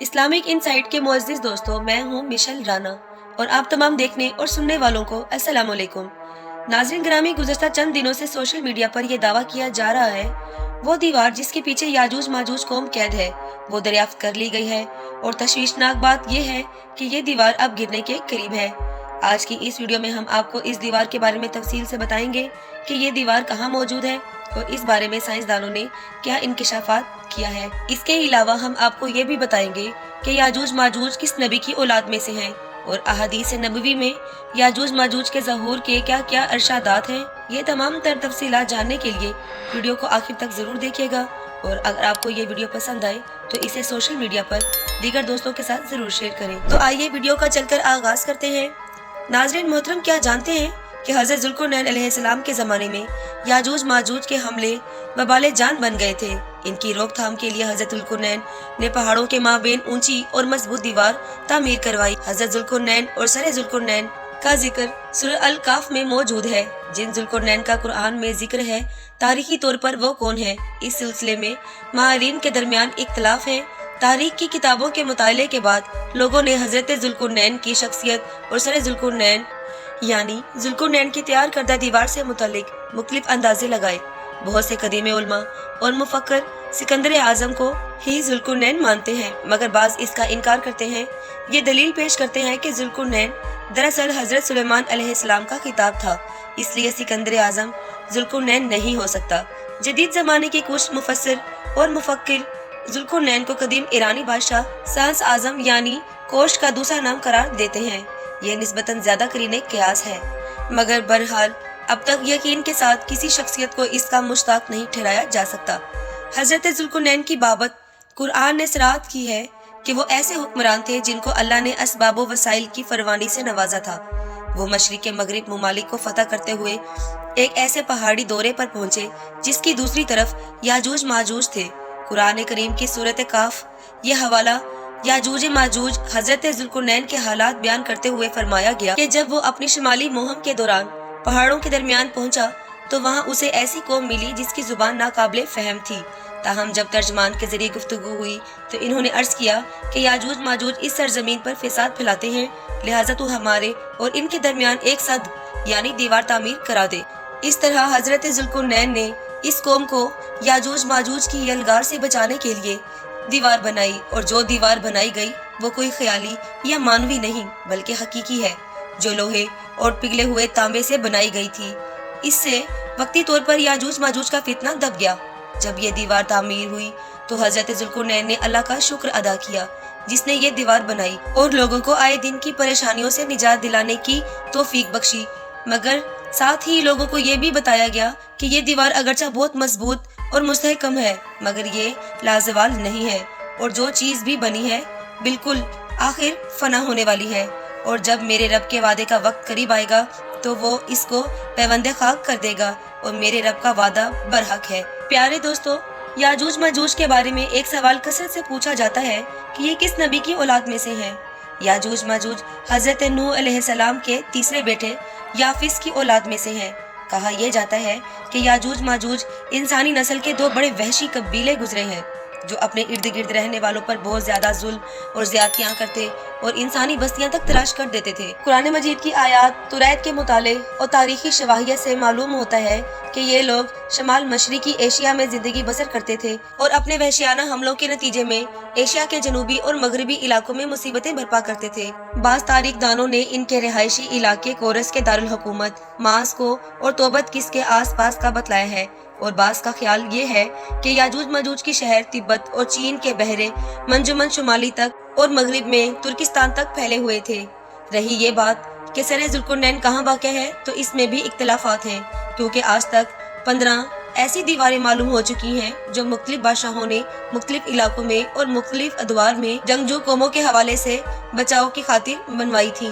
Islamic insight के मुअज़्ज़िज़ दोस्तों, मैं हूँ मिशेल राना और आप तमाम देखने और सुनने वालों को अस्सलाम वालेकुम। नाज़रीन ग्रामी, गुज़श्ता चंद दिनों से सोशल मीडिया पर यह दावा किया जा रहा है वो दीवार जिसके पीछे याजूज माजूज कौम कैद है वो दरियाफ्त कर ली गई है और तशवीशनाक बात यह है कि ये दीवार अब गिरने के करीब है। आज की इस वीडियो में हम आपको इस दीवार के बारे में तफसील से बताएंगे कि ये दीवार कहाँ मौजूद है और इस बारे में साइंसदानों ने क्या इंकिशाफात किया है। इसके अलावा हम आपको ये भी बताएंगे कि याजूज माजूज किस नबी की औलाद में से हैं और अहादीस नबवी में याजूज माजूज के ज़हूर के क्या क्या इरशादात हैं। ये तमाम तर तफसीलात जानने के लिए वीडियो को आखिर तक ज़रूर देखिएगा और अगर आपको ये वीडियो पसंद आए तो इसे सोशल मीडिया पर दीगर दोस्तों के साथ ज़रूर शेयर करें। तो आइए वीडियो का चलकर आगाज़ करते हैं। नाज़रीन मोहतरम, क्या जानते हैं कि हज़रत ज़ुल्कुरनैन अलैहिस्सलाम के ज़माने में याजूज माजूज के हमले वबाले जान बन गए थे। इनकी रोकथाम के लिए हज़रत ज़ुल्कुरनैन ने पहाड़ों के माबेन ऊंची और मजबूत दीवार तामीर करवाई। हज़रत ज़ुल्कुरनैन और सरे ज़ुल्कुरनैन का जिक्र सूरह अल काफ में मौजूद है। जिन ज़ुल्कुरनैन का कुरान में जिक्र है, तारीखी तौर पर वो कौन है, इस सिलसिले में माहिरीन के दरमियान इख्तलाफ है। तारीख की किताबों के मुताले के बाद लोगों ने हज़रत ज़ुल्कुरनैन की शख्सियत और सरे ज़ुल्कुरनैन यानी ज़ुल्कुरनैन की तैयार करदा दीवार से मुतालिक मुख्तलिफ अंदाजे लगाए। बहुत से कदीम उलमा और मुफक्कर सिकंदर आजम को ही ज़ुल्कुरनैन मानते हैं, मगर बाज़ इसका इनकार करते हैं। ये दलील पेश करते हैं कि ज़ुल्कुरनैन दरअसल हज़रत सुलेमान अलैहिस्सलाम का खिताब था, इसलिए सिकंदर आजम ज़ुल्कुरनैन नहीं हो सकता। जदीद ज़माने के कुछ मुफस्सिर और मुफक्किर ज़ुल्कुरनैन को कदीम ईरानी बादशाह सांस आजम यानी कोश का दूसरा नाम करार देते हैं। ये निस्बतन ज्यादा करीने क़यास है, मगर बहरहाल अब तक यकीन के साथ किसी शख्सियत को इसका मुश्ताक नहीं ठहराया जा सकता। हज़रत ज़ुल्कुरनैन की बाबत कुरान ने सराहत की है कि वो ऐसे हुक्मरान थे जिनको अल्लाह ने असबाब व वसाइल की फरवानी से नवाजा था। वो मशरिक़ के मगरिब मुमालिक को फतह करते हुए एक ऐसे पहाड़ी दौरे पर पहुंचे जिसकी दूसरी तरफ याजूज माजूज थे। कुरान करीम की सूरत काफ ये हवाला याजूज माजूज हज़रत ज़ुल्कुरनैन के हालात बयान करते हुए फरमाया गया कि जब वो अपनी शुमाली मुहिम के दौरान पहाड़ों के दरमियान पहुंचा तो वहां उसे ऐसी कौम मिली जिसकी जुबान नाकाबिले फहम थी। ताहम जब तर्जमान के जरिए गुफ्तगू हुई तो इन्होंने अर्ज किया कि याजूज माजूज इस सरजमीन पर फिसाद फैलाते हैं, लिहाजा तू हमारे और इनके दरमियान एक सद यानी दीवार तामीर करा दे। इस तरह हज़रत ज़ुल्कुरनैन ने इस कौम को याजूज माजूज की यलगार से बचाने के लिए दीवार बनाई और जो दीवार बनाई गई वो कोई ख्याली या मानवी नहीं बल्कि हकीकी है, जो लोहे और पिघले हुए तांबे से बनाई गई थी। इससे वक्ती तौर पर याजूज माजूज का फितना दब गया। जब ये दीवार तामीर हुई तो हज़रत ज़ुल्कुरनैन ने अल्लाह का शुक्र अदा किया जिसने ये दीवार बनाई और लोगों को आए दिन की परेशानियों से निजात दिलाने की तौफीक बख्शी। मगर साथ ही लोगों को ये भी बताया गया कि ये दीवार अगरचा बहुत मजबूत और मुस्तहकम है, मगर ये लाजवाल नहीं है और जो चीज़ भी बनी है बिल्कुल आखिर फना होने वाली है और जब मेरे रब के वादे का वक्त करीब आएगा तो वो इसको पैवंदे खाक कर देगा और मेरे रब का वादा बरहक है। प्यारे दोस्तों, याजूज माजूज के बारे में एक सवाल कसरत से पूछा जाता है कि ये किस नबी की औलाद में से हैं। याजूज माजूज हज़रत नूह अलैहिस्सलाम के तीसरे बेटे याफिस की औलाद में से हैं। कहा यह जाता है कि याजूज माजूज इंसानी नस्ल के दो बड़े वहशी कबीले गुजरे हैं जो अपने इर्द गिर्द रहने वालों पर बहुत ज्यादा जुल्म और ज्यादतियां करते और इंसानी बस्तियां तक तलाश कर देते थे। कुरान मजीद की आयात तुरैत के मुताले और तारीखी शवाहियत से मालूम होता है कि ये लोग शमाल मशरिकी एशिया में जिंदगी बसर करते थे और अपने वहशियाना हमलों के नतीजे में एशिया के जनूबी और मगरबी इलाकों में मुसीबतें बर्पा करते थे। बाज़ तारीख दानों ने इनके रिहायशी इलाके कोरस के दारुल हुकूमत मास्को और तोबत किस के आस पास का बतलाया है और बास का ख्याल ये है कि याजूज माजूज की शहर तिब्बत और चीन के बहरे मंजुमन शुमाली तक और मगरिब में तुर्किस्तान तक फैले हुए थे। रही ये बात कि सरे ज़ुल्कुरनैन कहाँ वाक़ है तो इसमें भी इख्तिलाफ़ात हैं, क्योंकि आज तक 15 ऐसी दीवारें मालूम हो चुकी हैं जो मुख्तलिफ बादशाहों ने मुख्तलिफ इलाकों में और मुख्तलिफ अदवार में जंगजू कौमों के हवाले से बचाव की खातिर बनवाई थी।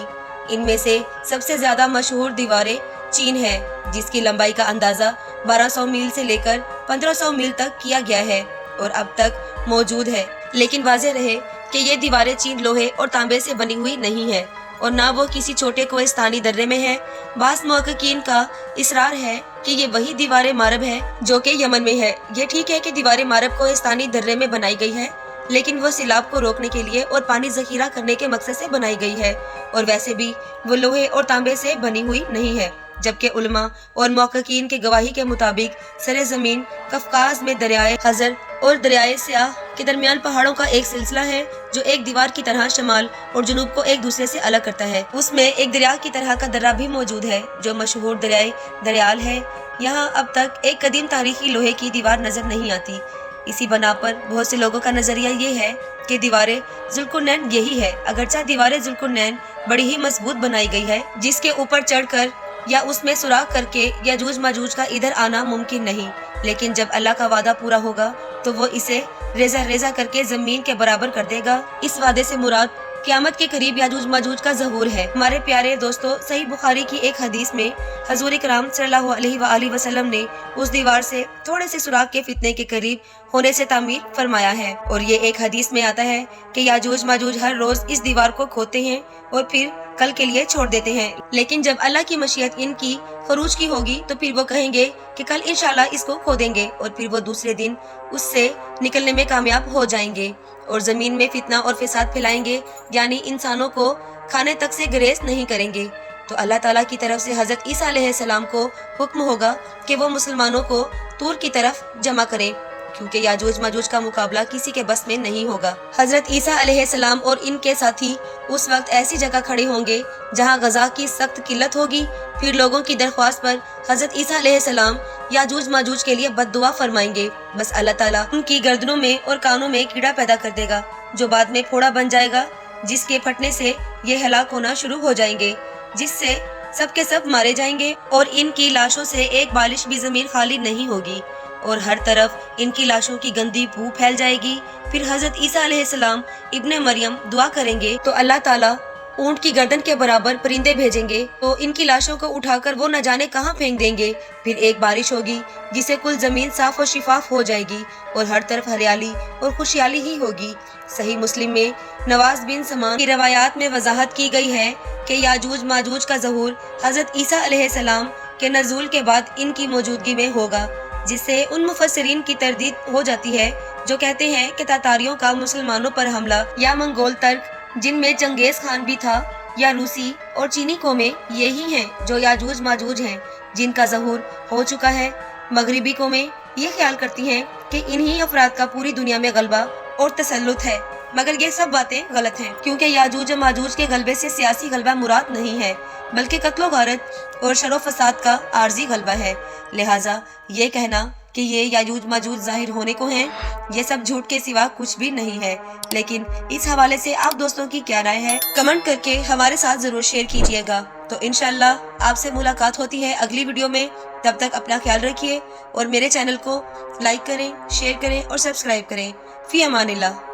इनमें से सबसे ज्यादा मशहूर दीवारें चीन है, जिसकी लंबाई का अंदाजा 1200 मील से लेकर 1500 मील तक किया गया है और अब तक मौजूद है। लेकिन वाज़ेह रहे कि ये दीवारें चीन लोहे और तांबे से बनी हुई नहीं है और ना वो किसी छोटे कोहिस्तानी दर्रे में है। बास मुहक्किकीन का इसरार है कि ये वही दीवारें मारब है जो कि यमन में है। ये ठीक है कि दीवारें मारब कोहिस्तानी दर्रे में बनाई गई है, लेकिन वो सैलाब को रोकने के लिए और पानी जखीरा करने के मकसद से बनाई गई है, और वैसे भी वो लोहे और तांबे से बनी हुई नहीं है। जबकि उलमा और मौक़िक़ीन के गवाही के मुताबिक सरे ज़मीन कफकाज में दरियाए हज़र और दरियाए सियाह के दरमियान पहाड़ों का एक सिलसिला है, जो एक दीवार की तरह शमाल और जुनूब को एक दूसरे से अलग करता है। उसमें एक दरिया की तरह का दर्रा भी मौजूद है, जो मशहूर दरियाए दरियाल है। यहाँ अब तक एक कदीम तारीखी लोहे की दीवार नजर नहीं आती। इसी बना पर बहुत से लोगों का नजरिया ये है कि दीवारें ज़ुल्कुरनैन यही है। अगरचे दीवारें ज़ुल्कुरनैन बड़ी ही मजबूत बनाई गई है, जिसके ऊपर चढ़कर या उसमें सुराख करके याजूज माजूज का इधर आना मुमकिन नहीं। लेकिन जब अल्लाह का वादा पूरा होगा तो वो इसे रेजा रेजा करके जमीन के बराबर कर देगा। इस वादे से मुराद क़यामत के करीब याजूज माजूज का ज़हूर है। हमारे प्यारे दोस्तों, सही बुखारी की एक हदीस में हजूर इकराम सल्लल्लाहु अलैहि वसल्लम ने उस दीवार से थोड़े से सुराख के फितने के करीब होने से तामीर फरमाया है। और ये एक हदीस में आता है कि याजूज माजूज हर रोज इस दीवार को खोदते हैं और फिर कल के लिए छोड़ देते हैं। लेकिन जब अल्लाह की मशीयत इनकी खरूज की होगी तो फिर वो कहेंगे कि कल इंशाल्लाह इसको खोदेंगे, और फिर वो दूसरे दिन उससे निकलने में कामयाब हो जाएंगे और जमीन में फितना और फिसाद फैलाएंगे, यानी इंसानों को खाने तक से गुरेज नहीं करेंगे। तो अल्लाह ताला की तरफ से हजरत ईसा अलैहिस्सलाम को हुक्म होगा कि वो मुसलमानों को तूर की तरफ जमा करें, क्योंकि याजूज माजूज का मुकाबला किसी के बस में नहीं होगा। हजरत ईसा अलैहिस्सलाम और इनके साथी उस वक्त ऐसी जगह खड़े होंगे जहां गज़ा की सख्त किल्लत होगी। फिर लोगों की दरख्वास्त पर हजरत ईसा अलैहिस्सलाम याजूज माजूज के लिए बद्दुआ फरमाएंगे। बस अल्लाह ताला उनकी गर्दनों में और कानों में कीड़ा पैदा कर देगा, जो बाद में फोड़ा बन जाएगा, जिसके फटने से ये हलाक होना शुरू हो जाएंगे, जिससे सब के सब मारे जाएंगे और इनकी लाशों से एक बालिश भी जमीन खाली नहीं होगी और हर तरफ इनकी लाशों की गंदी बू फैल जाएगी। फिर हजरत ईसा अलैहिस्सलाम इब्ने मरियम दुआ करेंगे तो अल्लाह ताला ऊंट की गर्दन के बराबर परिंदे भेजेंगे, तो इनकी लाशों को उठाकर वो न जाने कहां फेंक देंगे। फिर एक बारिश होगी जिसे कुल जमीन साफ और शिफाफ हो जाएगी और हर तरफ हरियाली और खुशहाली ही होगी। सही मुस्लिम में नवाज बिन समान की रवायात में वजाहत की गई है कि याजूज माजूज का ज़हूर हजरत ईसा अलैहिस्सलाम के नज़ूल के बाद इनकी मौजूदगी में होगा, जिससे उन मुफस्सिरीन की तरदीद हो जाती है जो कहते हैं कि तातारियों का मुसलमानों पर हमला या मंगोल तर्क, जिनमें चंगेज खान भी था, या रूसी और चीनी कौमें यही हैं जो याजूज माजूज हैं, जिनका ज़हूर हो चुका है। मगरिबी कौमें ये ख्याल करती हैं कि इन्हीं अफराद का पूरी दुनिया में गलबा और तसल्लुत है, मगर ये सब बातें गलत हैं, क्योंकि याजूज माजूज के गलबे से सियासी गलबा मुराद नहीं है, बल्कि कत्लो गारत और शरो फसाद का आर्जी गलबा है। लिहाजा ये कहना कि ये याजूज माजूज जाहिर होने को हैं, ये सब झूठ के सिवा कुछ भी नहीं है। लेकिन इस हवाले से आप दोस्तों की क्या राय है, कमेंट करके हमारे साथ जरूर शेयर कीजिएगा। तो इंशाल्लाह आपसे मुलाकात होती है अगली वीडियो में। तब तक अपना ख्याल रखिए और मेरे चैनल को लाइक करें, शेयर करें और सब्सक्राइब करें। फी अमानिल्लाह।